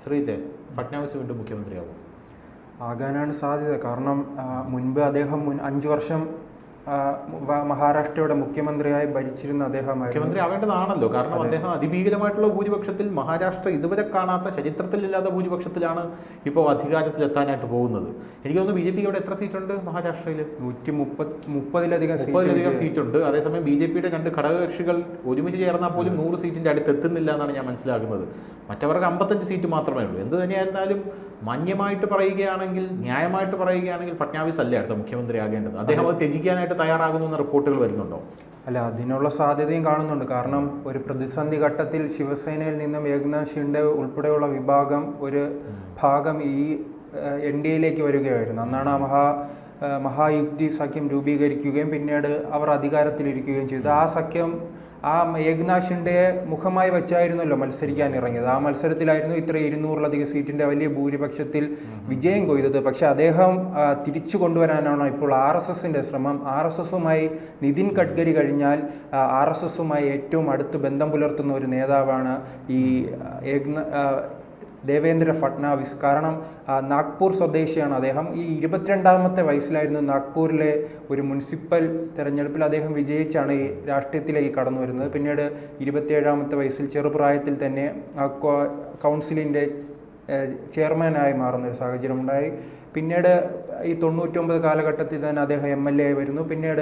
ശ്രീധേ, ഫട്നാവിസ് വീണ്ടും മുഖ്യമന്ത്രിയാവും? ആകാനാണ് സാധ്യത. കാരണം മുൻപ് അദ്ദേഹം 5 വർഷം മഹാരാഷ്ട്രയുടെ മുഖ്യമന്ത്രിയായി ഭരിച്ചിരുന്ന അദ്ദേഹമായിരുന്നു. മുഖ്യമന്ത്രി ആവേണ്ടതാണല്ലോ, കാരണം അദ്ദേഹം അതിഭീകരമായിട്ടുള്ള ഭൂരിപക്ഷത്തിൽ, മഹാരാഷ്ട്ര ഇതുവരെ കാണാത്ത, ചരിത്രത്തിലില്ലാത്ത ഭൂരിപക്ഷത്തിലാണ് ഇപ്പോൾ അധികാരത്തിലെത്താനായിട്ട് പോകുന്നത്. എനിക്ക് തോന്നുന്നു ബി ജെ പിക്ക് അവിടെ എത്ര സീറ്റുണ്ട് മഹാരാഷ്ട്രയിൽ? 130-130-ലധികം സീറ്റുണ്ട്. അതേസമയം ബി ജെ പിയുടെ 2 ഘടകകക്ഷികൾ ഒരുമിച്ച് ചേർന്നാൽ പോലും 100 സീറ്റിൻ്റെ അടുത്ത് എത്തുന്നില്ല എന്നാണ് ഞാൻ മനസ്സിലാക്കുന്നത്. മറ്റവർക്ക് 55 സീറ്റ് മാത്രമേ ഉള്ളൂ. എന്ത് തന്നെയായിരുന്നാലും മാന്യമായിട്ട് പറയുകയാണെങ്കിൽ, ന്യായമായിട്ട് പറയുകയാണെങ്കിൽ ഫട്നാവിസ് അല്ലേ അടുത്ത മുഖ്യമന്ത്രി ആകേണ്ടത്. അദ്ദേഹം അത് ത്യജിക്കാനായിട്ട് തയ്യാറാകുന്നു എന്ന റിപ്പോർട്ടുകൾ വരുന്നുണ്ടോ? അല്ല, അതിനുള്ള സാധ്യതയും കാണുന്നുണ്ട്. കാരണം ഒരു പ്രതിസന്ധി ഘട്ടത്തിൽ ശിവസേനയിൽ നിന്നും ഏകനാഥ് ഷിൻഡെ ഉൾപ്പെടെയുള്ള ഒരു ഭാഗം ഈ NDAയിലേക്ക് വരികയായിരുന്നു. അന്നാണ് മഹായുക്തി സഖ്യം രൂപീകരിക്കുകയും പിന്നീട് അവർ അധികാരത്തിലിരിക്കുകയും ചെയ്തു. ആ സഖ്യം ഏകനാഥ് ഷിൻഡെയെ മുഖമായി വെച്ചായിരുന്നല്ലോ മത്സരിക്കാൻ ഇറങ്ങിയത്. ആ മത്സരത്തിലായിരുന്നു ഇത്ര 200-ലധികം സീറ്റിൻ്റെ വലിയ ഭൂരിപക്ഷത്തിൽ വിജയം കൊയ്തത്. പക്ഷെ അദ്ദേഹം തിരിച്ചു കൊണ്ടുവരാനാണ് ഇപ്പോൾ RSSൻ്റെ ശ്രമം. RSSുമായി നിതിൻ ഗഡ്കരി കഴിഞ്ഞാൽ RSSുമായി ഏറ്റവും അടുത്ത് ബന്ധം പുലർത്തുന്ന ഒരു നേതാവാണ് ഈ ദേവേന്ദ്ര ഫട്നാവിസ്. കാരണം നാഗ്പൂർ സ്വദേശിയാണ് അദ്ദേഹം. ഈ 22-ാമത്തെ വയസ്സിലായിരുന്നു നാഗ്പൂരിലെ ഒരു മുനിസിപ്പൽ തെരഞ്ഞെടുപ്പിൽ അദ്ദേഹം വിജയിച്ചാണ് ഈ രാഷ്ട്രീയത്തിലേക്ക് കടന്നു വരുന്നത്. പിന്നീട് 27-ാമത്തെ വയസ്സിൽ ചെറുപ്രായത്തിൽ തന്നെ കൗൺസിലിൻ്റെ ചെയർമാനായി മാറുന്ന ഒരു സാഹചര്യം ഉണ്ടായി. പിന്നീട് ഈ 99 കാലഘട്ടത്തിൽ തന്നെ അദ്ദേഹം MLA ആയി വരുന്നു. പിന്നീട്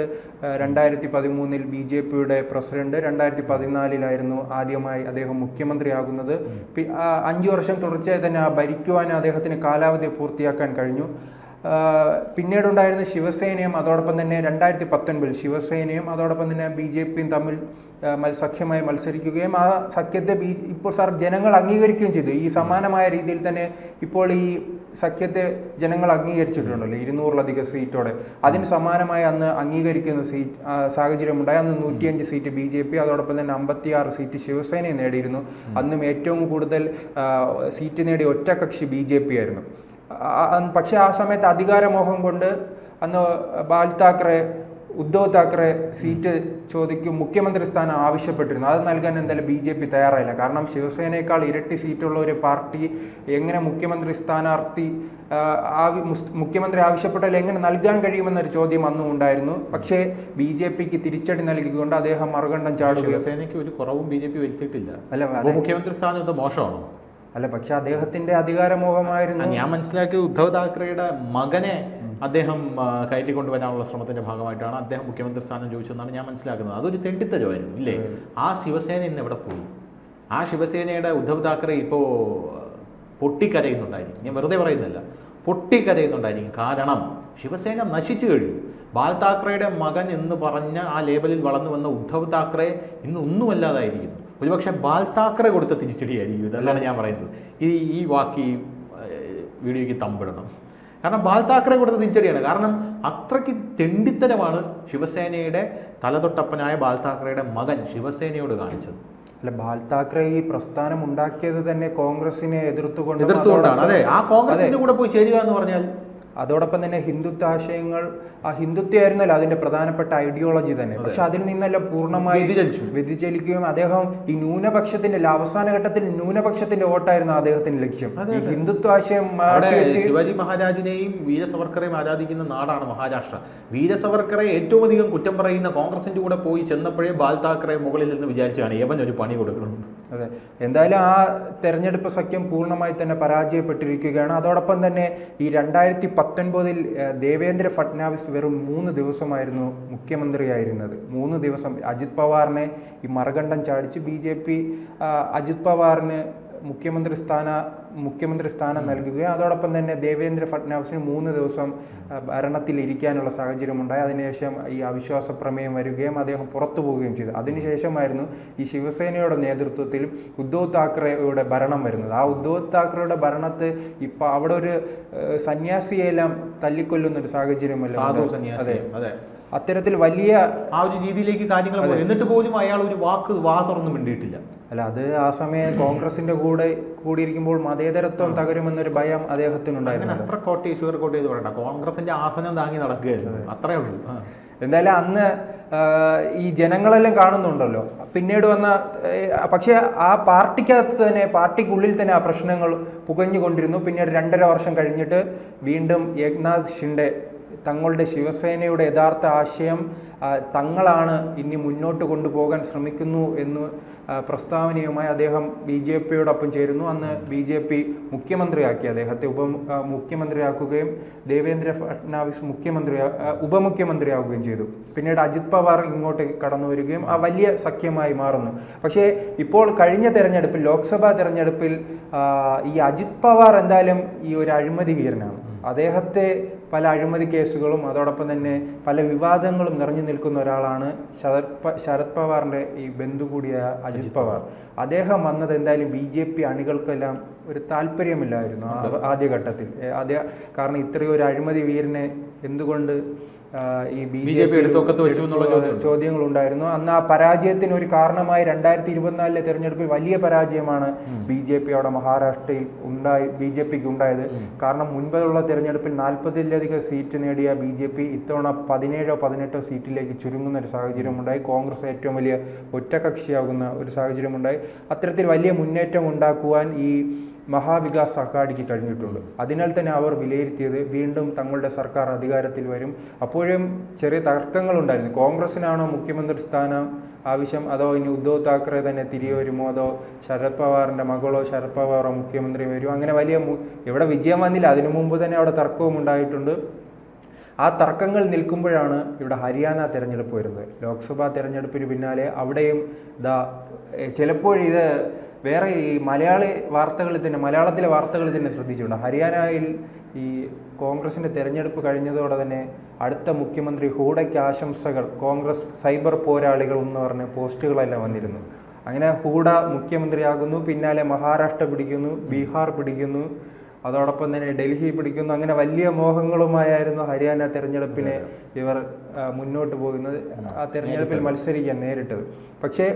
2013 BJPയുടെ പ്രസിഡന്റ്, 2014 ആദ്യമായി അദ്ദേഹം മുഖ്യമന്ത്രിയാകുന്നത്. 5 വർഷം തുടർച്ചയായി തന്നെ ഭരിക്കുവാൻ അദ്ദേഹത്തിന് കാലാവധി പൂർത്തിയാക്കാൻ കഴിഞ്ഞു. പിന്നീടുണ്ടായിരുന്ന ശിവസേനയും അതോടൊപ്പം തന്നെ 2019 ശിവസേനയും അതോടൊപ്പം തന്നെ BJPയും തമ്മിൽ സഖ്യമായി മത്സരിക്കുകയും ആ സഖ്യത്തെ ഇപ്പോൾ ജനങ്ങൾ അംഗീകരിക്കുകയും ചെയ്തു. ഈ സമാനമായ രീതിയിൽ തന്നെ ഇപ്പോൾ ഈ സഖ്യത്തെ ജനങ്ങൾ അംഗീകരിച്ചിട്ടുണ്ടല്ലോ 200-ലധികം സീറ്റോടെ. അതിന് സമാനമായി അന്ന് അംഗീകരിക്കുന്ന സാഹചര്യമുണ്ടായി. അന്ന് 105 സീറ്റ് BJP, അതോടൊപ്പം തന്നെ 56 സീറ്റ് ശിവസേനയെ നേടിയിരുന്നു. അന്നും ഏറ്റവും കൂടുതൽ സീറ്റ് നേടിയ ഒറ്റകക്ഷി BJP ആയിരുന്നു. പക്ഷെ ആ സമയത്ത് അധികാരമോഹം കൊണ്ട് അന്ന് ഉദ്ധവ് താക്കറെ സീറ്റ് ചോദിക്കും, മുഖ്യമന്ത്രി സ്ഥാനം ആവശ്യപ്പെട്ടിരുന്നു. അത് നൽകാൻ എന്തായാലും BJP തയ്യാറായില്ല. കാരണം ശിവസേനയേക്കാൾ ഇരട്ടി സീറ്റുള്ള ഒരു പാർട്ടി എങ്ങനെ മുഖ്യമന്ത്രി ആവശ്യപ്പെട്ടാൽ എങ്ങനെ നൽകാൻ കഴിയുമെന്നൊരു ചോദ്യം അന്നും ഉണ്ടായിരുന്നു. പക്ഷേ BJPക്ക് തിരിച്ചടി നൽകിക്കൊണ്ട് അദ്ദേഹം മറുകണ്ഠം ചാടുക. ശിവസേനയ്ക്ക് ഒരു കുറവും BJP വരുത്തിയിട്ടില്ല. അല്ല, മുഖ്യമന്ത്രി സ്ഥാനം ഇത് മോശമാണോ? അല്ല, പക്ഷെ അദ്ദേഹത്തിന്റെ അധികാരമോഹമായിരുന്നു. ഞാൻ മനസ്സിലാക്കിയ ഉദ്ധവ് താക്കറെയുടെ മകനെ അദ്ദേഹം കയറ്റിക്കൊണ്ടുവരാനുള്ള ശ്രമത്തിന്റെ ഭാഗമായിട്ടാണ് അദ്ദേഹം മുഖ്യമന്ത്രി സ്ഥാനം ചോദിച്ചതെന്നാണ് ഞാൻ മനസ്സിലാക്കുന്നത്. അതൊരു തെണ്ടിത്തരമായിരുന്നു ഇല്ലേ? ആ ശിവസേന ഇന്ന് എവിടെ പോയി? ആ ശിവസേനയുടെ ഉദ്ധവ് താക്കറെ ഇപ്പോൾ പൊട്ടിക്കരയുന്നുണ്ടായിരിക്കും. ഞാൻ വെറുതെ പറയുന്നില്ല, പൊട്ടിക്കരയുന്നുണ്ടായിരിക്കും. കാരണം ശിവസേന നശിച്ചു കഴിഞ്ഞു. ബാൽ താക്കറെയുടെ മകൻ എന്ന് പറഞ്ഞ ആ ലേബലിൽ വളർന്നു വന്ന ഉദ്ധവ് താക്കറെ ഇന്ന് ഒന്നുമല്ലാതായിരിക്കുന്നു. ഒരുപക്ഷെ ബാൽ താക്കറെ കൊടുത്ത തിരിച്ചടിയായിരിക്കും ഇതല്ലാണ് ഞാൻ പറയുന്നത്. ഈ വാക്ക് ഈ വീഡിയോയ്ക്ക് തമ്പിടണം. കാരണം ബാൽ താക്കറെ കൊടുത്ത തിരിച്ചടിയാണ്. കാരണം അത്രയ്ക്ക് തെണ്ടിത്തരമാണ് ശിവസേനയുടെ തലതൊട്ടപ്പനായ ബാൽ താക്കറെയുടെ മകൻ ശിവസേനയോട് കാണിച്ചത്. അല്ല, ബാൽ താക്കറെ ഈ പ്രസ്ഥാനം ഉണ്ടാക്കിയത് തന്നെ കോൺഗ്രസിനെ എതിർത്തുകൊണ്ടാണ്. അതെ, ആ കോൺഗ്രസിന്റെ കൂടെ പോയി ചേരുക എന്ന് പറഞ്ഞാൽ അതോടൊപ്പം തന്നെ ഹിന്ദുത്വ ആശയങ്ങൾ, ഹിന്ദുത്വമായിരുന്നല്ലോ അതിന്റെ പ്രധാനപ്പെട്ട ഐഡിയോളജി തന്നെ. പക്ഷെ അതിൽ നിന്നെല്ലാം പൂർണ്ണമായി വ്യതിചലിക്കുകയും അദ്ദേഹം ഈ അവസാന ഘട്ടത്തിൽ ന്യൂനപക്ഷത്തിന്റെ വോട്ടായിരുന്നു അദ്ദേഹത്തിന്റെ ലക്ഷ്യം. ഈ ഹിന്ദുത്വ ആശയം ശിവാജി മഹാരാജിനെയും വീര സവർക്കറെയും ആരാധിക്കുന്ന നാടാണ് മഹാരാഷ്ട്ര. വീര സവർക്കറെ ഏറ്റവും അധികം കുറ്റം പറയുന്ന കോൺഗ്രസിന്റെ കൂടെ പോയി ചെന്നപ്പോഴേ ബാൽ താക്കറെ മുകളിൽ നിന്ന് വിചാരിച്ചാണ് യവൻ ഒരു പണി കൊടുക്കണമെന്ന്. അതെ, എന്തായാലും ആ തെരഞ്ഞെടുപ്പ് സഖ്യം പൂർണ്ണമായി തന്നെ പരാജയപ്പെട്ടിരിക്കുകയാണ്. അതോടൊപ്പം തന്നെ ഈ 2019 ദേവേന്ദ്ര ഫട്നാവിസ് വെറും 3 ദിവസമായിരുന്നു മുഖ്യമന്ത്രിയായിരുന്നത്. 3 ദിവസം അജിത് പവാറിനെ ഈ മറുകണ്ഠം ചാടിച്ച് BJP അജിത് പവാറിന് മുഖ്യമന്ത്രി സ്ഥാനം നൽകുകയും അതോടൊപ്പം തന്നെ ദേവേന്ദ്ര ഫട്നാവിസിന് 3 ദിവസം ഭരണത്തിൽ ഇരിക്കാനുള്ള സാഹചര്യമുണ്ടായി. അതിനുശേഷം ഈ അവിശ്വാസ പ്രമേയം വരികയും അദ്ദേഹം പുറത്തു പോവുകയും ചെയ്തു. അതിനുശേഷമായിരുന്നു ഈ ശിവസേനയുടെ നേതൃത്വത്തിൽ ഉദ്ധവ് താക്കറെയുടെ ഭരണം വരുന്നത്. ആ ഉദ്ധവ് താക്കറെയുടെ ഭരണത്ത് ഇപ്പം അവിടെ ഒരു സന്യാസിയെല്ലാം തല്ലിക്കൊല്ലുന്ന ഒരു സാഹചര്യമല്ല. അതെ, അത്തരത്തിൽ വലിയ ആ ഒരു രീതിയിലേക്ക് കാര്യങ്ങൾ പോയി. എന്നിട്ട് പോലും അയാൾ ഒരു വാ തുറന്നു മിണ്ടിയിട്ടില്ല. അല്ല, അത് ആ സമയം കോൺഗ്രസിന്റെ കൂടിയിരിക്കുമ്പോൾ മതേതരത്വം തകരുമെന്നൊരു ഭയം അദ്ദേഹത്തിനുണ്ടായിരുന്നു. അത്ര ഷുഗർ കോട്ട് ചെയ്ത് പറയണ്ട, കോൺഗ്രസിന്റെ ആസനം താങ്ങി നടക്കുകയായിരുന്നു, അത്രേ ഉള്ളൂ. എന്തായാലും അന്ന് ഈ ജനങ്ങളെല്ലാം കാണുന്നുണ്ടല്ലോ. പിന്നീട് വന്ന പക്ഷേ ആ പാർട്ടിക്കകത്ത് തന്നെ, പാർട്ടിക്കുള്ളിൽ തന്നെ ആ പ്രശ്നങ്ങൾ പുകഞ്ഞുകൊണ്ടിരുന്നു. പിന്നീട് 2.5 വർഷം കഴിഞ്ഞിട്ട് വീണ്ടും ഏക്നാഥ് ഷിൻഡെ തങ്ങളുടെ ശിവസേനയുടെ യഥാർത്ഥ ആശയം തങ്ങളാണ് ഇനി മുന്നോട്ട് കൊണ്ടുപോകാൻ ശ്രമിക്കുന്നു എന്ന് പ്രസ്താവനയുമായി അദ്ദേഹം BJPയോടൊപ്പം ചേരുന്നു. അന്ന് BJP മുഖ്യമന്ത്രിയാക്കി, അദ്ദേഹത്തെ മുഖ്യമന്ത്രിയാക്കുകയും ദേവേന്ദ്ര ഫഡ്നാവിസ് ഉപമുഖ്യമന്ത്രിയാവുകയും ചെയ്തു. പിന്നീട് അജിത് പവാർ ഇങ്ങോട്ട് കടന്നു വരികയും ആ വലിയ സഖ്യമായി മാറുന്നു. പക്ഷേ ഇപ്പോൾ കഴിഞ്ഞ തെരഞ്ഞെടുപ്പിൽ, ലോക്സഭാ തെരഞ്ഞെടുപ്പിൽ ഈ അജിത് പവാർ എന്തായാലും ഈ ഒരു അഴിമതി വീരനാണ്. അദ്ദേഹത്തെ പല അഴിമതി കേസുകളും അതോടൊപ്പം തന്നെ പല വിവാദങ്ങളും നിറഞ്ഞു നിൽക്കുന്ന ഒരാളാണ് ശരത് പവാറിൻ്റെ ഈ ബന്ധു കൂടിയായ അജിത് പവാർ. അദ്ദേഹം വന്നത് എന്തായാലും BJP അണികൾക്കെല്ലാം ഒരു താല്പര്യമില്ലായിരുന്നു ആദ്യഘട്ടത്തിൽ. കാരണം ഇത്രയും ഒരു അഴിമതി വീരനെ എന്തുകൊണ്ട് ഈ BJP ചോദ്യങ്ങളുണ്ടായിരുന്നു. അന്ന് ആ പരാജയത്തിന് ഒരു കാരണമായി 2024 തെരഞ്ഞെടുപ്പിൽ വലിയ പരാജയമാണ് BJP അവിടെ മഹാരാഷ്ട്രയിൽ BJPക്ക് ഉണ്ടായത്. കാരണം മുൻപുള്ള തെരഞ്ഞെടുപ്പിൽ 40-ലധികം സീറ്റ് നേടിയ BJP ഇത്തവണ 17 or 18 സീറ്റിലേക്ക് ചുരുങ്ങുന്ന ഒരു സാഹചര്യമുണ്ടായി. കോൺഗ്രസ് ഏറ്റവും വലിയ ഒറ്റകക്ഷിയാകുന്ന ഒരു സാഹചര്യമുണ്ടായി. അത്തരത്തിൽ വലിയ മുന്നേറ്റം ഉണ്ടാക്കുവാൻ ഈ മഹാവികാസ് അഘാഡിക്ക് കഴിഞ്ഞിട്ടുണ്ട്. അതിനാൽ തന്നെ അവർ വിലയിരുത്തിയത് വീണ്ടും തങ്ങളുടെ സർക്കാർ അധികാരത്തിൽ വരും. അപ്പോഴും ചെറിയ തർക്കങ്ങളുണ്ടായിരുന്നു. കോൺഗ്രസിനാണോ മുഖ്യമന്ത്രി സ്ഥാനം ആവശ്യം, അതോ ഇനി ഉദ്ധവ് താക്കറെ തന്നെ തിരികെ വരുമോ, അതോ ശരത് പവാറിൻ്റെ മകളോ ശരത് പവാറോ മുഖ്യമന്ത്രി വരുമോ? അങ്ങനെ വലിയ ഇവിടെ വിജയം വന്നില്ല. അതിനു മുമ്പ് തന്നെ അവിടെ തർക്കവും ഉണ്ടായിട്ടുണ്ട്. ആ തർക്കങ്ങൾ നിൽക്കുമ്പോഴാണ് ഇവിടെ ഹരിയാന തെരഞ്ഞെടുപ്പ് വരുന്നത്. ലോക്സഭാ തെരഞ്ഞെടുപ്പിന് പിന്നാലെ അവിടെയും ചിലപ്പോൾ ഇത് വേറെ ഈ മലയാളത്തിലെ വാർത്തകളിൽ തന്നെ ശ്രദ്ധിച്ചിട്ടുണ്ട്. ഹരിയാനയിൽ ഈ കോൺഗ്രസിൻ്റെ തെരഞ്ഞെടുപ്പ് കഴിഞ്ഞതോടെ തന്നെ അടുത്ത മുഖ്യമന്ത്രി ഹൂഡയ്ക്ക് ആശംസകൾ കോൺഗ്രസ് സൈബർ പോരാളികൾ എന്ന് പറഞ്ഞ പോസ്റ്റുകളെല്ലാം വന്നിരുന്നു. അങ്ങനെ ഹൂഡ മുഖ്യമന്ത്രിയാകുന്നു, പിന്നാലെ മഹാരാഷ്ട്ര പിടിക്കുന്നു, ബീഹാർ പിടിക്കുന്നു, അതോടൊപ്പം തന്നെ ഡൽഹി പിടിക്കുന്നു. അങ്ങനെ വലിയ മോഹങ്ങളുമായിരുന്നു ഹരിയാന തെരഞ്ഞെടുപ്പിനെ ഇവർ മുന്നോട്ട് പോകുന്നത്, ആ തെരഞ്ഞെടുപ്പിൽ മത്സരിക്കാൻ നേരിട്ടത്. പക്ഷേ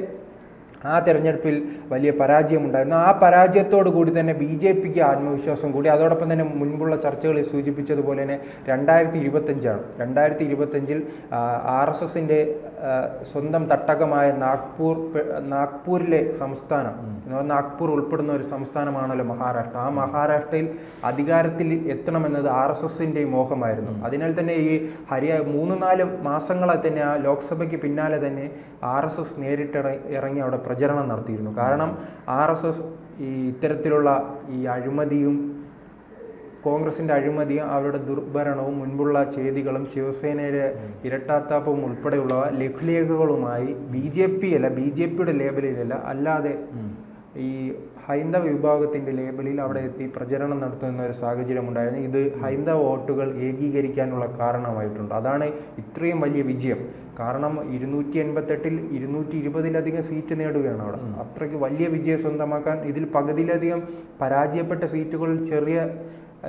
ആ തെരഞ്ഞെടുപ്പിൽ വലിയ പരാജയമുണ്ടായിരുന്നു. ആ പരാജയത്തോടു കൂടി തന്നെ BJPക്ക് ആത്മവിശ്വാസം കൂടി. അതോടൊപ്പം തന്നെ മുൻപുള്ള ചർച്ചകളിൽ സൂചിപ്പിച്ചതുപോലെ തന്നെ 2025 RSSൻ്റെ സ്വന്തം തട്ടകമായ നാഗ്പൂരിലെ സംസ്ഥാനം, നാഗ്പൂർ ഉൾപ്പെടുന്ന ഒരു സംസ്ഥാനമാണല്ലോ മഹാരാഷ്ട്ര. ആ മഹാരാഷ്ട്രയിൽ അധികാരത്തിൽ എത്തണമെന്നത് RSSൻ്റെ മോഹമായിരുന്നു. അതിനാൽ തന്നെ ഈ 3-4 മാസങ്ങളെ തന്നെ ആ ലോക്സഭയ്ക്ക് പിന്നാലെ തന്നെ RSS ഇറങ്ങി അവിടെ പ്രചരണം നടത്തിയിരുന്നു. കാരണം RSS ഈ ഇത്തരത്തിലുള്ള ഈ അഴിമതിയും കോൺഗ്രസിൻ്റെ അഴിമതിയും അവരുടെ ദുർഭരണവും മുൻപുള്ള ചെയ്തികളും ശിവസേനയുടെ ഇരട്ടാത്താപ്പവും ഉൾപ്പെടെയുള്ളവ ലഘുലേഖകളുമായി BJPയുടെ ലേബലിലല്ല, അല്ലാതെ ഈ ഹൈന്ദവ വിഭാഗത്തിൻ്റെ ലേബലിൽ അവിടെ എത്തി പ്രചരണം നടത്തുന്ന ഒരു സാഹചര്യം ഉണ്ടായിരുന്നു. ഇത് ഹൈന്ദവ വോട്ടുകൾ ഏകീകരിക്കാനുള്ള കാരണമായിട്ടുണ്ട്. അതാണ് ഇത്രയും വലിയ വിജയം. കാരണം 288-ൽ 220-ലധികം സീറ്റ് നേടുകയാണ് അവിടെ. അത്രയ്ക്ക് വലിയ വിജയം സ്വന്തമാക്കാൻ ഇതിൽ പകുതിയിലധികം പരാജയപ്പെട്ട സീറ്റുകളിൽ ചെറിയ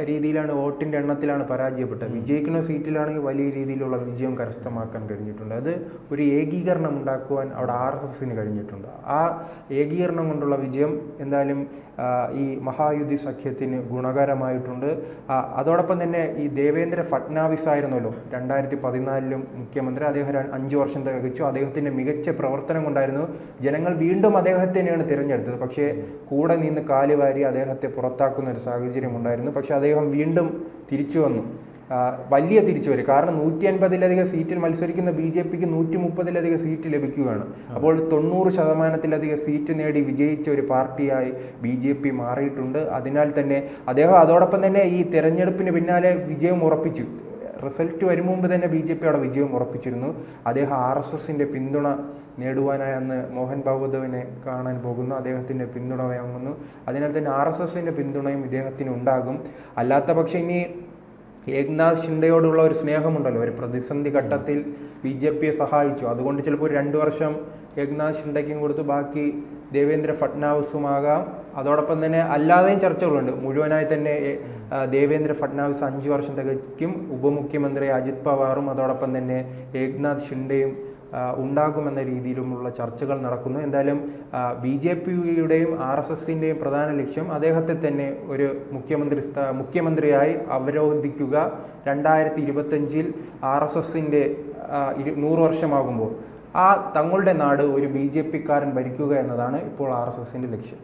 രീതിയിലാണ്, വോട്ടിൻ്റെ എണ്ണത്തിലാണ് പരാജയപ്പെട്ടത്. വിജയിക്കുന്ന സീറ്റിലാണെങ്കിൽ വലിയ രീതിയിലുള്ള വിജയം കരസ്ഥമാക്കാൻ കഴിഞ്ഞിട്ടുണ്ട്. അത് ഒരു ഏകീകരണം ഉണ്ടാക്കുവാൻ അവിടെ RSSന് കഴിഞ്ഞിട്ടുണ്ട്. ആ ഏകീകരണം കൊണ്ടുള്ള വിജയം എന്തായാലും ഈ മഹായുദ്ധി സഖ്യത്തിന് ഗുണകരമായിട്ടുണ്ട്. അതോടൊപ്പം തന്നെ ഈ ദേവേന്ദ്ര ഫഡ്നാവിസ് ആയിരുന്നല്ലോ 2014 മുഖ്യമന്ത്രി. അദ്ദേഹം 5 വർഷം തികച്ചു. അദ്ദേഹത്തിൻ്റെ മികച്ച പ്രവർത്തനം കൊണ്ടായിരുന്നു ജനങ്ങൾ വീണ്ടും അദ്ദേഹത്തിനെയാണ് തിരഞ്ഞെടുത്തത്. പക്ഷേ കൂടെ നിന്ന് കാലുവാരി അദ്ദേഹത്തെ പുറത്താക്കുന്ന ഒരു സാഹചര്യം ഉണ്ടായിരുന്നു. പക്ഷേ അദ്ദേഹം വീണ്ടും തിരിച്ചു വന്നു, വലിയ തിരിച്ചുവരും. കാരണം 150-ലധികം സീറ്റിൽ മത്സരിക്കുന്ന BJPക്ക് 130-ലധികം സീറ്റ് ലഭിക്കുകയാണ്. അപ്പോൾ 90%-ലധികം സീറ്റ് നേടി വിജയിച്ച ഒരു പാർട്ടിയായി BJP മാറിയിട്ടുണ്ട്. അതിനാൽ തന്നെ അദ്ദേഹം അതോടൊപ്പം തന്നെ ഈ തെരഞ്ഞെടുപ്പിന് പിന്നാലെ വിജയം ഉറപ്പിച്ചു. റിസൾട്ട് വരും മുമ്പ് തന്നെ BJP അവിടെ വിജയം ഉറപ്പിച്ചിരുന്നു. അദ്ദേഹം RSSൻ്റെ പിന്തുണ നേടുവാനായി അന്ന് മോഹൻ ഭാഗവതവിനെ കാണാൻ പോകുന്നു, അദ്ദേഹത്തിൻ്റെ പിന്തുണ വാങ്ങുന്നു. അതിനാൽ തന്നെ RSSൻ്റെ പിന്തുണയും ഇദ്ദേഹത്തിന് ഉണ്ടാകും. അല്ലാത്ത പക്ഷേ ഇനി ഏക്നാഥ് ഷിൻഡെയോടുള്ള ഒരു സ്നേഹമുണ്ടല്ലോ, ഒരു പ്രതിസന്ധി ഘട്ടത്തിൽ BJPയെ സഹായിച്ചു. അതുകൊണ്ട് ചിലപ്പോൾ 2 വർഷം ഏക്നാഥ് ഷിൻഡെക്കും കൊടുത്തു, ബാക്കി ദേവേന്ദ്ര ഫഡ്നാവിസുമാകാം. അതോടൊപ്പം തന്നെ അല്ലാതെയും ചർച്ചകളുണ്ട്. മുഴുവനായി തന്നെ ദേവേന്ദ്ര ഫഡ്നാവിസ് 5 വർഷം തികയ്ക്കും, ഉപമുഖ്യമന്ത്രി അജിത് പവാറും അതോടൊപ്പം തന്നെ ഏക്നാഥ് ഷിൻഡെയും ഉണ്ടാകുമെന്ന രീതിയിലുമുള്ള ചർച്ചകൾ നടക്കുന്നു. എന്തായാലും BJPയുടെയും RSSൻ്റെയും പ്രധാന ലക്ഷ്യം അദ്ദേഹത്തെ തന്നെ ഒരു മുഖ്യമന്ത്രിയായി അവരോധിക്കുക. 2025 RSSൻ്റെ 100 വർഷമാകുമ്പോൾ തങ്ങളുടെ നാട് ഒരു BJP-കാരൻ ഭരിക്കുക എന്നതാണ് ഇപ്പോൾ RSSന്റെ ലക്ഷ്യം.